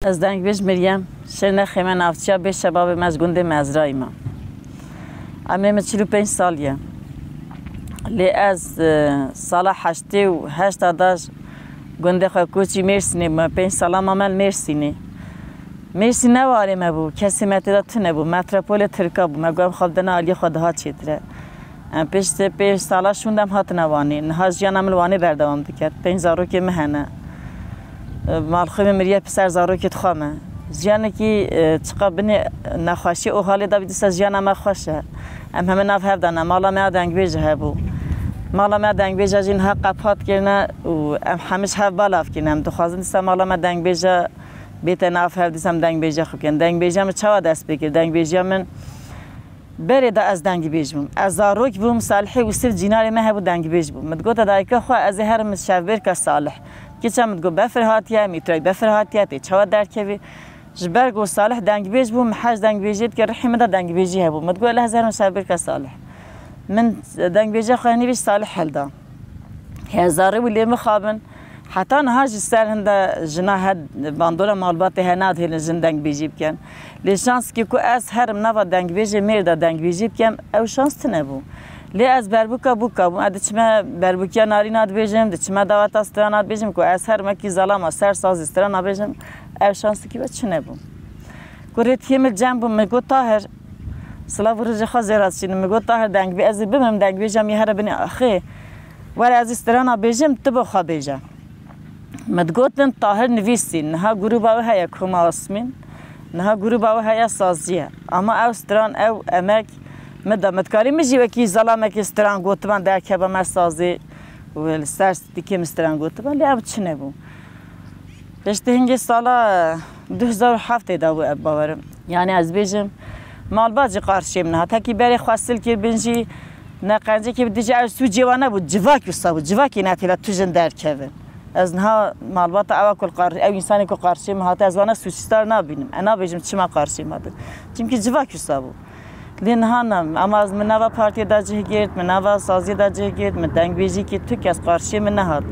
از دنگ بیش مریم شرنه خیمه نفتیا به شباب مزگونده مزرعی ما. امروز 45 سالیه. لی از سال 88 گنده خواه کوچی مرسی ما 5 سال مامل مرسی نه. مرسی نواری ما بود کسی متدات نبود متروپول ترکا بود مگم خواب دنا علی خودها چیتره. پیش 5 سال شوندم هات نوانی نهاج جانم لوانی بردام دکت 5000 که مهنه. مال خوی مریه پسر زارو که تخامه. زیانی که چقابنی نخواشی او حالی داوید است زیان ما خوشه. همه نفهم دانم مالا ما دنگ بیج هبو. مالا ما دنگ بیج از این حق قپات کنه و همیشه هف بالاف کنم. دخوازم است مالا ما دنگ بیج بیت نفهم دیسم دنگ بیج خوب کن. دنگ بیج هم چه دست بگیر دنگ بیج من برید از دنگ بیج بوم. از زاروک بوم صالحی و سر جناری ما هبو دنگ بیج بوم. متقول دایکه خو از هر مشاور که صالح. کیچه متقول بفرهاتیه میتوی بفرهاتیه تی چه دار کبی جبرگ و صالح دنگ بیج بوم حج دنگ بیجید که رحمه دنگ بیجی هبو متقول له هزار مشاور که صالح من دنگ بیجی خواهی بیش صالح حل دام هزاره ولی مخابن حتی نهاج سر هند جناه باندور مالبات هناد هل جن دنگ بیجی بکن لیشانس کی کو از هرم نوا دنگ بیجی مرد دنگ بیجی بکن او شانس تنبو لی از بربوکا بوم ادچمه بربوکیا ناری ناد بیجم دچمه دعوت استران ناد بیجم کو از هر مکی ظلام سر ساز استران ناد بیجم او شانس کی بچه نبود کورت هیم جنب میگو طاهر سلام ورج خازرات شین میگو طاهر دنگ بی از بمم دنگ بیجم یه هر بنی آخه ولی از استران بیجم تبو خا بیجم مدگوتن طاهر نویسین نه گروه باو هیا کما اسمین نه گروه باو هیا سازیه اما او استران او امک مدامت کاری میجی وکی ظلام کی استران گوتمان در که با مسازی و سرس دیگه مستران گوتمان لیاب چه نبود پشت هنگی سالا 2007 داو باورم یعنی از بیجم مالباجی قارشیم نه تا کی بری خواستل کی بنجی نه قنجه کی دیجی از تو جوانه بود جواکی بود جواکی نتیلا تو جن در کهون از نه مالبات اوکل قار او انسانی که قارشیم هات از وانه سوچستار نبینم انا بیجم چما قارشیم هات چون کی جواکی بود لین هانم اما از منوا پارتی داجی گرد منوا سازی داجی گرد من دنگ بیجی کی تو کی از قارشیم نهاد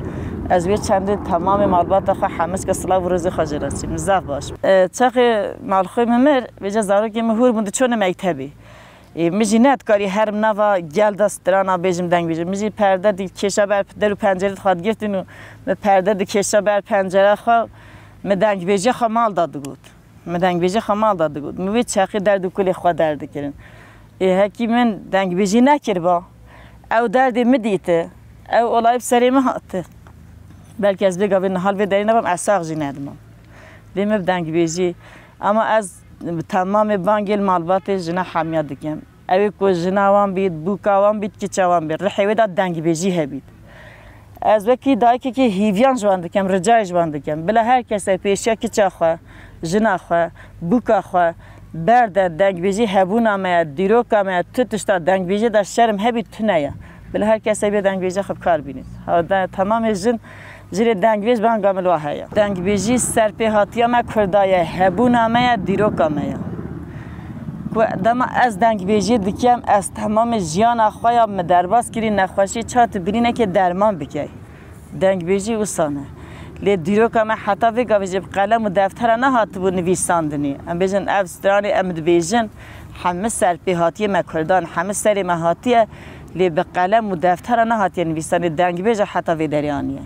از وی چند تمام مالبات خو حمس که صلاح و روز خجرتی مزاف باش چخ مالخوی ممر وجه زارو که مهور بود چون مکتبی میجی نت کاری هر نوا گل دسترانا بیجم دنگ بیجم میجی پرده دی کشا بر در پنجره خود گرفتن و پرده دی کشا بر پنجره خو مدنگ بیجی خو مال داد بود مدنگ بیجی خو مال داد بود می چخی در دکول خود درد کردن هکی من دنگ بیجی نکر با او درد مدیته او اولای بسری مهاته بلکه از بگم این حال بداری نبام اساق جی ندمم دیم بدنگ بیجی اما از تمام بانگل مالبات جنا حمیاد دکم اوی کو جناوان بید بوکاوان بید کیچوان بید رحیوه داد دنگ بیجی هبید از وکی دایکی که هیویان جوان دکم رجای جوان دکم بلا هر کسی پیشیا کیچا خوا جنا خوا بوکا خوا برد دنگ بیجی هبون آمه دیروک آمه تتشتا دنگ بیجی در شرم هبید تنیا بلا هر کسی بید دنگ بیجی خب کار بینید تمام جن زیر دنگ بیج بان گامل واهیا دنگ بیجی سرپیهاتیا ما کردایه هبون آمه دیروک آمه و دم از دنگ بیجی دکیم از تمام جیان آخویا مدرباس کری نخواشی چات برینه که درمان بکی دنگ بیجی وسانه لی دیروک آمه حتی بگا بیجی قلم و دفتر نهات بو نویساندنی ام بیجن افسترانی امد بیجن همه سرپیهاتی ما کردان همه سری مهاتیه لی به قلم و دفتر نهات نویساندنی دنگ بیجی حتی ویدریانیه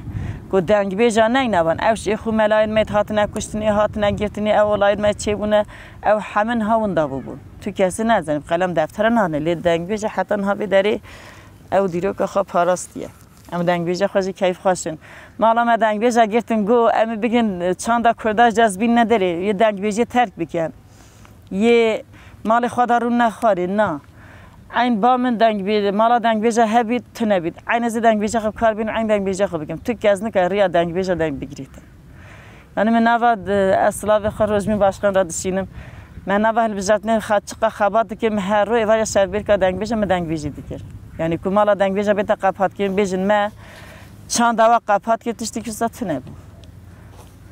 کو دنگ بیجا نینوان اوش ایخو ملاین میت هات نکشتنی هات نگرتنی او لاین میت چی بونه او همین هاون دابو بون تو کسی نزنیم قلم دفتر نهانه لی دنگ بیجا حتی نها بیداری او دیرو که خواب پاراستیه اما دنگ بیجا خوشی کیف خوشن مالا ما دنگ بیجا گرتن گو اما بگن چاندا کرداش جذبین نداره یه دنگ بیجا ترک بکن یه مال خدا رو نخواری نه عین با من دنگ بیجا مالا دنگ بیجا هبید تو نبید عین از دنگ بیجا خب کار بین عین دنگ بیجا خب بگم تو که از نکه ریا دنگ بیجا دنگ بگیرید یعنی من نواد اصلا خود رجمی باشکن را دشینم من نواد بجات نه خدچه خباتی که مهر روی ولی شربیر که دنگ بیجا من دنگ بیجی دیگر یعنی که مالا دنگ بیجا بیت قپات کردن بیجن ما چند دوا قپات کردن تشتی که تو نبود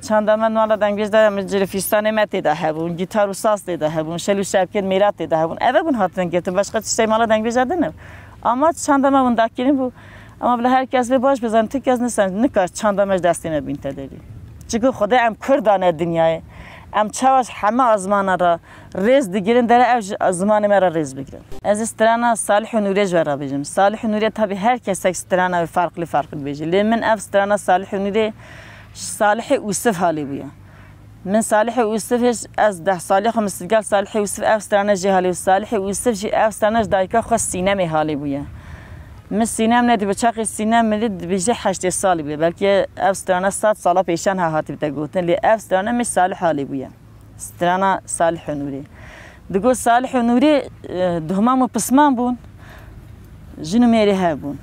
چند من مالا دنگ بیجا دارم جرفیستان متی ده هبون گیتار و ساز ده هبون شلو شبکن میرات ده هبون اوه بون هاتن گرتن باشقه تشتی مالا دنگ بیجا دنم اما چند من اون دکینیم بود اما بله هر کس به باش بزن تو کس نیستن نکاش چند مش دستی نبین تدری چیکو خدا ام کردانه دنیای ام چاوش همه آزمانه را ریز دیگرن در او زمان مرا ریز بگیرن. از استرانا صالح و نوری جوارا بیجم. صالح و نوری تابی هر کس استرانا فرق بیجی. لیمن اف استرانا صالح و نوری صالح یوسف حالی بیا. من صالح یوسفش از 10 سالی خم استقال صالح یوسف اف استرانا جهالی و صالح یوسف جی اف استرانا دایکا خو سینما حالی بیا. من سینما ندی بچاقی سینما ملید بیجه 8 سالی بیا. بلکه اف استرانا 100 سالا پیشان ها هاتی بتگوتن لی اف استرانا مش صالح حالی بیا. استرانا صالح و نوری. دگو صالح و نوری دهمان و پسمان بون جنو میری ها بون.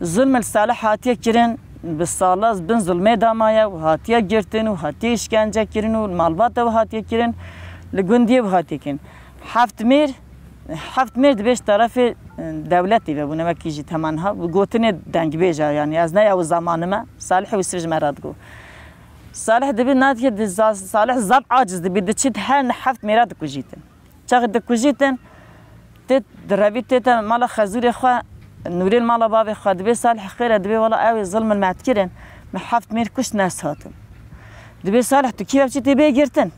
ظلم صالح هاتیه کرن بالصالاز بن ظلمه دامایا و هاتیه گرتن و هاتیه اشکنجه کرن و مالبات و هاتیه کرن لگندیه و هاتیه کرن. هفت میر دبیش طرف دولتی و بونه مکیجی تمنها و گوتنه دنگ بیجا یعنی از نه او زمان ما صالح و سرج مراد گو. صالح دبی ناد که صالح زب عاجز دبی دچید هر هفت میراد کجیتن. چاقد کجیتن تت دربیت تت مال خزوری خوا نوری مال باب خوا دبی صالح خیره دبی ولا اوی ظلم المعت کرن من هفت میر کش ناس هاتن. دبی صالح تو کی بچی تبی گرتن.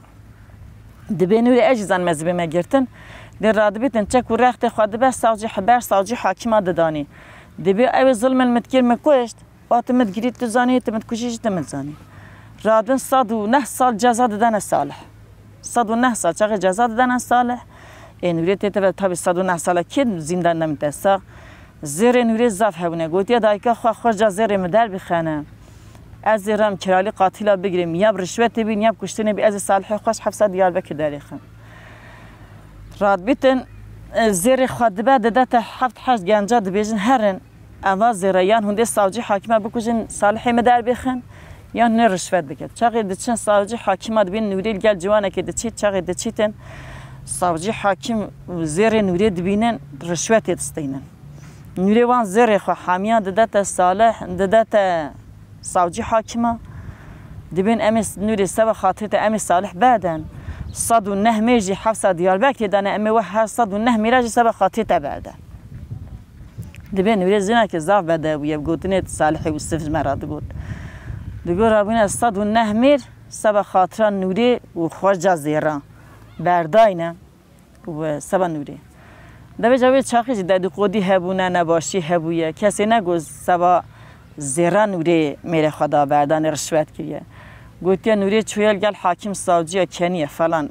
دبی نوری اجزان مزبی ما گرتن. در رادبیتن چک و رخت خود به ساوجی حاکم دادانی. دبی اوی ظلم المتکر مکوشت واتمت گرید تو زانی تمت کشیش تمت زانی. رادن 109 سال جزا دادن صالح. 109 سال چقدر جزا دادن صالح. نوری تیتر تابی 109 سال کی زندان نمیتسا. زیر نوری زاف هونه گویی دایکا خوش زیر مدار بخانه. از زیرم کرالی قاتلا بگیریم یا رشوت بین یا کشتنی بی از صالح خوش 700 دیار بکی داری خان. راد بیتن زیر خود دادت 7-8 گنجا دبیجن هرن اما زیرایان هنده ساوجی حاکمه بکوجن صالحی مدار بخن یا نه رشوت بکرد. چقدر دچن ساوجی حاکمه دبین نوری گل جوانه که دچید چقدر دچیتن ساوجی حاکم زیر نوری دبینن رشوت دستینن. نوری وان زیر خو حامیان دادت صالح دادت ساوجی حاکمه دبین امیس نوری سبا خاطرت امیس صالح بعدن. 109 میجی 700 دیار بکتی دانه امی و 109 میراجی سبا خاطی تبرده. دبی نوری زینا که زاف بده و یه گوتنی صالح و سفج مراد گود. دگور رابین 109 میر سبا خاطران نوری و خوش جزیران برداینه و سبا نوری. دبی جوی چاقی جدید قودی هبونه نباشی هبویه کسی نگوز سبا زیران نوری میره خدا بردان رشوت کریه. گویی نوری چویل گل حاکم ساوجی کنیه فلان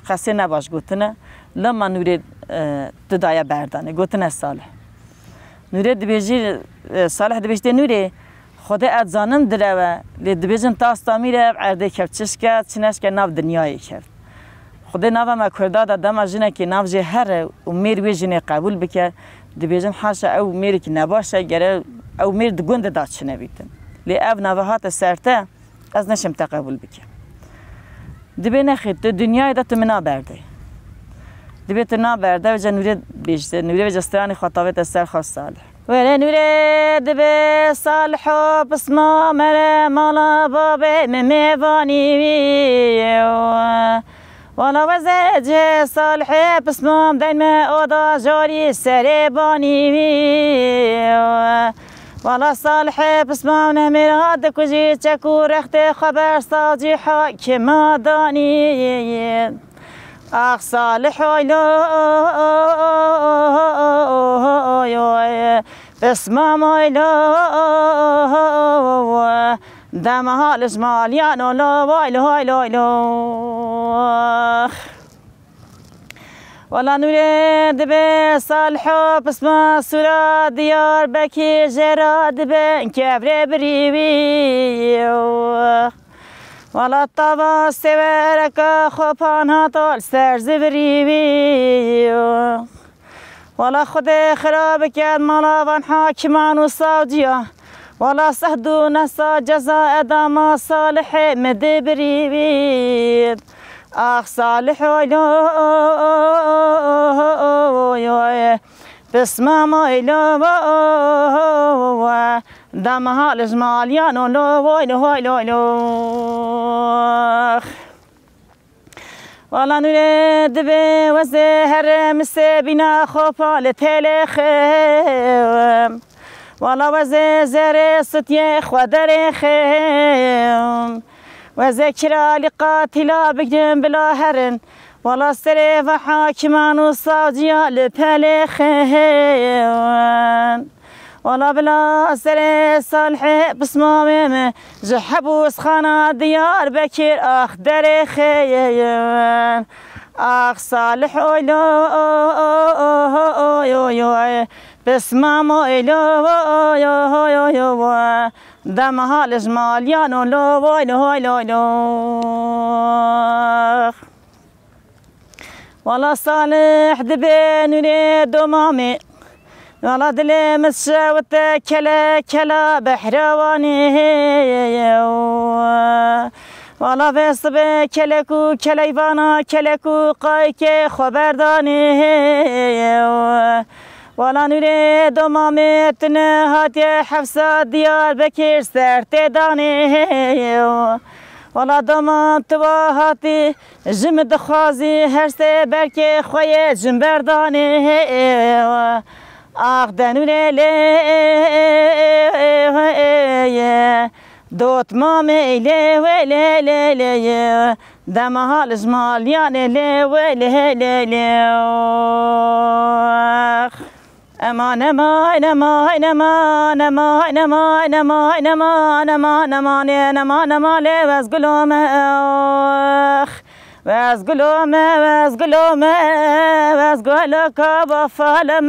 قصه نباش گوتنه لما نوری ددایا بردانه گوتنه صالح نوری دبیجی صالح دبیجی نوری خدا ادزانم دره لی دبیجن تاستا میره عرده کفچش کرد چنش که ناو دنیایی کرد خدا ناو ما کرده دادم جنه که ناو جهره و میر وی جنه قبول بکه دبیجن حاشا او میری که نباشه گره او میر دگوند داد چنه بیتن لی او نوهات سرته از نشم تقبل بکه. دبی نخید تو دنیای دا تو منا برده. دبی تو نا برده و جنوری بیشتر نوری و جسترانی خطابت سر خواست صالح. ولی نوری دبی صالح و بسما مره مالا بابه میوانی والا وزج صالح بسما دین اودا جاری سری بانی والا صالح بسمع نمیراد کجی چکو رخت خبر سازی حاکم دانی آخ صالح بسمع مایلو دم حالش مالیان و لو والا نوری دبی صالح بسما سورا دیار بکی جرا دبی کبر بریوی والا طبا سورک خوبان ها طال سرز بریوی والا خود خراب کرد مالا وان حاکمان و ساوجیا والا سهدو نسا جزا اداما صالح مده بریوید آخ صالح بسمع مایلو دم حالش مالیان و لو والا نوری دبی و زهر مسبینا خوبال تلخم والا و زهر ستیه خودر خم وذكرى لقاتلا بقدم بلا هرن ولا سري وحاكمان وصاجيا لبالخيوان ولا بلا سري صالح بسمامي جحبوس خانا ديار بكير اخ دري خيوان اخ صالح اويلو بسمام اويلو دمها لجماليانو لو ولا صالح دبين وليد ومامي ولا دلي مسشاوت كلا بحرواني ولا فيصب كلكو كليفانا كلكو قايكي خبرداني ولا نريد مامي تنهاتي حفصة ديار بكير سرتداني ولا دمان تواهاتي جمد خوازي هرسي بركي خوية جنبرداني آخدنو لي دوت مامي لي ولي دمها الجماليان لي ولي امان امان امان امان امان امان امان امان امان امان امان امان واز گلوم واز گلوم واز گلوم واز گل کبا فالم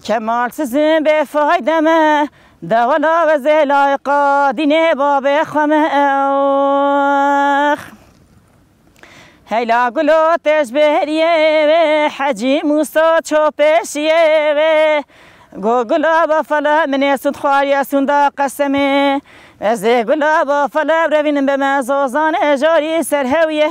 کمال سزم به فایدم دولا و زلای قادینه باب خمه هلا گلو تشبهریه حجی موسی چوپشیه گوگلا با فلا من سند خواری سندا قسمه از گلا با فلا روین به مزازان جاری سرهویه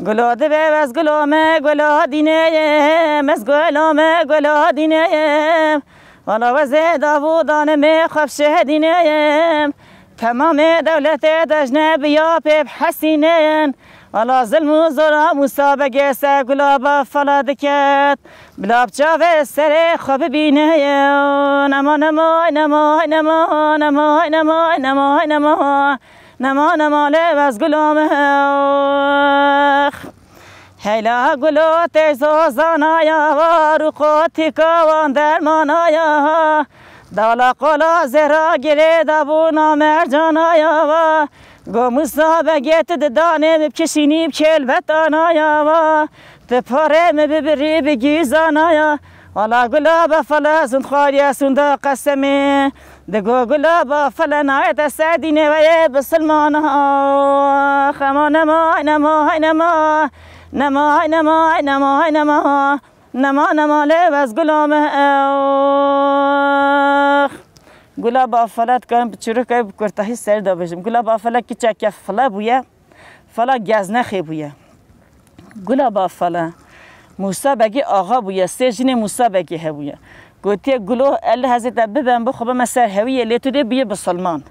گلا دبه از گلا ما گلا دینه مز گلا ما گلا دینه ولا وزه داوودان می خفشه دینه تمام دولت اجنبیا پیب حسینین ولا ظلم و زورا مسابقه سگلابا فلادکت بلاب جاوه سر خواب بینه نما نما نما نما نما نما نما نما نما نما لباس گلوم هلا گلو تیزو زانایا و رقاتی کوان درمانایا دالا قلا زرا گره دابونا مرجانایا و گو مسابقت دانه بکشینی بکلبتانایا و تپاره ببری بگیزانایا والا گلابا فلا سند خاریا سندا قسمه دگو گلابا فلا نایت سعدینه و بسلمانا خما نما نما نما نما نما نما نما نما نما لباس گلام گلاب افلات کردم بچرخ که بکرتاهی سر داشتم گلاب افلات کی چک فلا بویا فلا گزنه خی بویا گلاب افلا موسی بگی آقا بویا سجن موسی بگی هبویا گویی گلو الله حضرت ببن بخواب مسر هویه لیتوری بیه بسلمان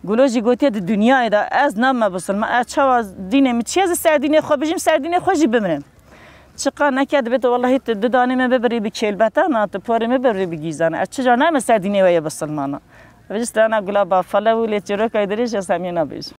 گلو جی گویی دنیا دا از نام بسلمان از چه دینه می چه از سر دینه خواب بجیم سر دینه خوشی بمرم چقدر نکرد بیت والله ددانه می ببری بکلبتان تو پاره می ببری بگیزان از چه جانه مسر دینه ویا بسلمانا وجست انا گلاب فلا ولی چرا که دریش سامینا بیش